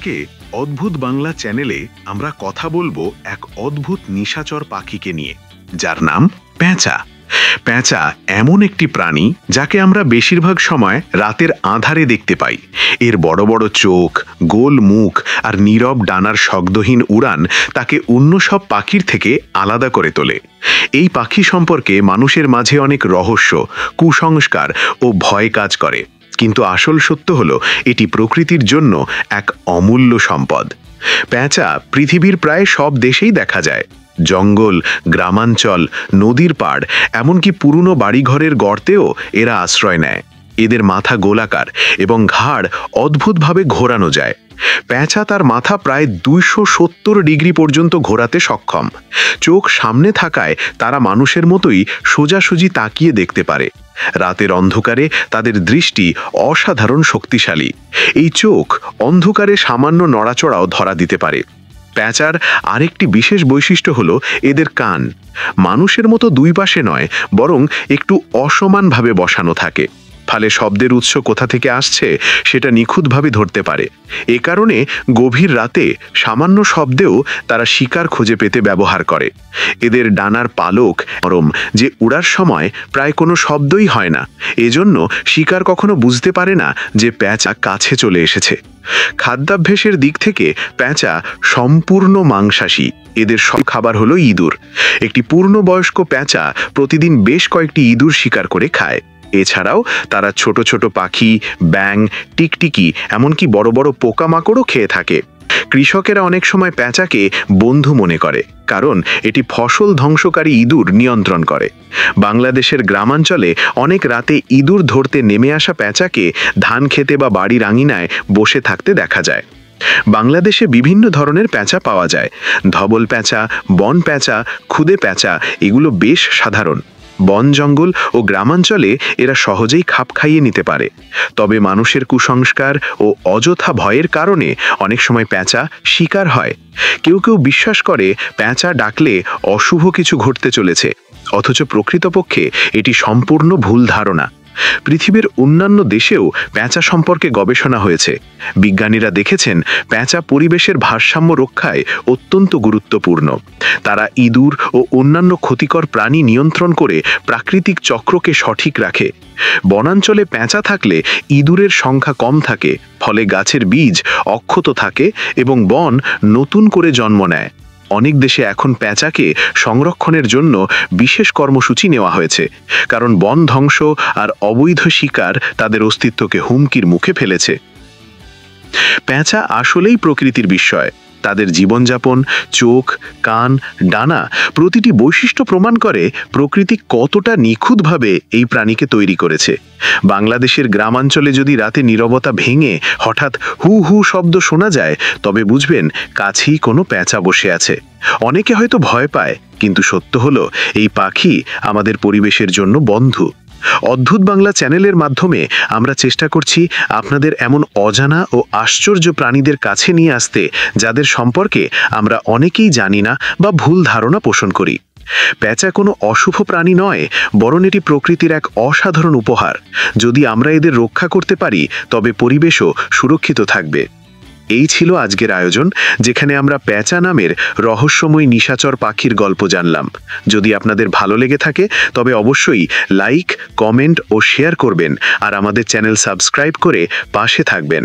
আজকে অদ্ভুত বাংলা চ্যানেলে আমরা কথা বলবো এক অদ্ভুত নিশাচর পাখিকে নিয়ে, যার নাম পেঁচা। পেঁচা এমন একটি প্রাণী যাকে আমরা বেশিরভাগ সময় রাতের আঁধারে দেখতে পাই। এর বড় বড় চোখ, গোল মুখ আর নীরব ডানার শব্দহীন উড়ান তাকে অন্য সব পাখির থেকে আলাদা করে তোলে। এই পাখি সম্পর্কে মানুষের মাঝে অনেক রহস্য, কুসংস্কার ও ভয় কাজ করে, কিন্তু আসল সত্য হলো এটি প্রকৃতির জন্য এক অমূল্য সম্পদ। পেঁচা পৃথিবীর প্রায় সব দেশেই দেখা যায়। জঙ্গল, গ্রামাঞ্চল, নদীর পাড়, এমনকি পুরনো বাড়িঘরের গর্তেও এরা আশ্রয় নেয়। এদের মাথা গোলাকার এবং ঘাড় অদ্ভুতভাবে ঘোরানো যায়। পেঁচা তার মাথা প্রায় 270 ডিগ্রি পর্যন্ত ঘোরাতে সক্ষম। চোখ সামনে থাকায় তারা মানুষের মতোই সোজাসুজি তাকিয়ে দেখতে পারে। রাতের অন্ধকারে তাদের দৃষ্টি অসাধারণ শক্তিশালী। এই চোখ অন্ধকারে সামান্য নড়াচড়াও ধরা দিতে পারে। পেঁচার আরেকটি বিশেষ বৈশিষ্ট্য হলো এদের কান মানুষের মতো দুই পাশে নয়, বরং একটু অসমানভাবে বসানো থাকে। ফলে শব্দের উৎস কোথা থেকে আসছে সেটা নিখুঁতভাবে ধরতে পারে। এ কারণে গভীর রাতে সামান্য শব্দেও তারা শিকার খুঁজে পেতে ব্যবহার করে। এদের ডানার পালক নরম, যে উড়ার সময় প্রায় কোনো শব্দই হয় না। এজন্য শিকার কখনো বুঝতে পারে না যে পেঁচা কাছে চলে এসেছে। খাদ্যাভ্যাসের দিক থেকে পেঁচা সম্পূর্ণ মাংসাশী। এদের সব খাবার হলো ইঁদুর। একটি পূর্ণবয়স্ক পেঁচা প্রতিদিন বেশ কয়েকটি ইঁদুর শিকার করে খায়। এছাড়াও তারা ছোট ছোট পাখি, ব্যাঙ, টিকটিকি, এমনকি বড় বড় পোকামাকড়ও খেয়ে থাকে। কৃষকেরা অনেক সময় পেঁচাকে বন্ধু মনে করে, কারণ এটি ফসল ধ্বংসকারী ইঁদুর নিয়ন্ত্রণ করে। বাংলাদেশের গ্রামাঞ্চলে অনেক রাতে ইঁদুর ধরতে নেমে আসা পেঁচাকে ধান খেতে বা বাড়ির আঙিনায় বসে থাকতে দেখা যায়। বাংলাদেশে বিভিন্ন ধরনের পেঁচা পাওয়া যায়। ধবল পেঁচা, বন পেঁচা, খুদে পেঁচা, এগুলো বেশ সাধারণ। বন, জঙ্গল ও গ্রামাঞ্চলে এরা সহজেই খাপ খাইয়ে নিতে পারে। তবে মানুষের কুসংস্কার ও অযথা ভয়ের কারণে অনেক সময় পেঁচা শিকার হয়। কেউ কেউ বিশ্বাস করে পেঁচা ডাকলে অশুভ কিছু ঘটতে চলেছে, অথচ প্রকৃতপক্ষে এটি সম্পূর্ণ ভুল ধারণা। পৃথিবীর অন্যান্য দেশেও পেঁচা সম্পর্কে গবেষণা হয়েছে। বিজ্ঞানীরা দেখেছেন পেঁচা পরিবেশের ভারসাম্য রক্ষায় অত্যন্ত গুরুত্বপূর্ণ। তারা ইঁদুর ও অন্যান্য ক্ষতিকর প্রাণী নিয়ন্ত্রণ করে প্রাকৃতিক চক্রকে সঠিক রাখে। বনাঞ্চলে পেঁচা থাকলে ইঁদুরের সংখ্যা কম থাকে, ফলে গাছের বীজ অক্ষত থাকে এবং বন নতুন করে জন্ম নেয়। অনেক দেশে এখন পেঁচাকে সংরক্ষণের জন্য বিশেষ কর্মসূচি নেওয়া হয়েছে, কারণ বন ধ্বংস আর অবৈধ শিকার তাদের অস্তিত্বকে হুমকির মুখে ফেলেছে। পেঁচা আসলেই প্রকৃতির বিস্ময়। তাদের জীবনযাপন, চোখ, কান, ডানা, প্রতিটি বৈশিষ্ট্য প্রমাণ করে প্রকৃতি কতটা নিখুঁতভাবে এই প্রাণীকে তৈরি করেছে। বাংলাদেশের গ্রামাঞ্চলে যদি রাতে নীরবতা ভেঙে হঠাৎ হু হু শব্দ শোনা যায়, তবে বুঝবেন কাছেই কোনো পেঁচা বসে আছে। অনেকে হয়তো ভয় পায়, কিন্তু সত্য হলো এই পাখি আমাদের পরিবেশের জন্য বন্ধু। অদ্ভুত বাংলা চ্যানেলের মাধ্যমে আমরা চেষ্টা করছি আপনাদের এমন অজানা ও আশ্চর্য প্রাণীদের কাছে নিয়ে আসতে, যাদের সম্পর্কে আমরা অনেকেই জানি না বা ভুল ধারণা পোষণ করি। পেঁচা কোনো অশুভ প্রাণী নয়, বরং এটি প্রকৃতির এক অসাধারণ উপহার। যদি আমরা এদের রক্ষা করতে পারি, তবে পরিবেশও সুরক্ষিত থাকবে। এই ছিল আজকের আয়োজন, যেখানে আমরা পেঁচা নামের রহস্যময় নিশাচর পাখির গল্প জানলাম। যদি আপনাদের ভালো লেগে থাকে, তবে অবশ্যই লাইক, কমেন্ট ও শেয়ার করবেন, আর আমাদের চ্যানেল সাবস্ক্রাইব করে পাশে থাকবেন।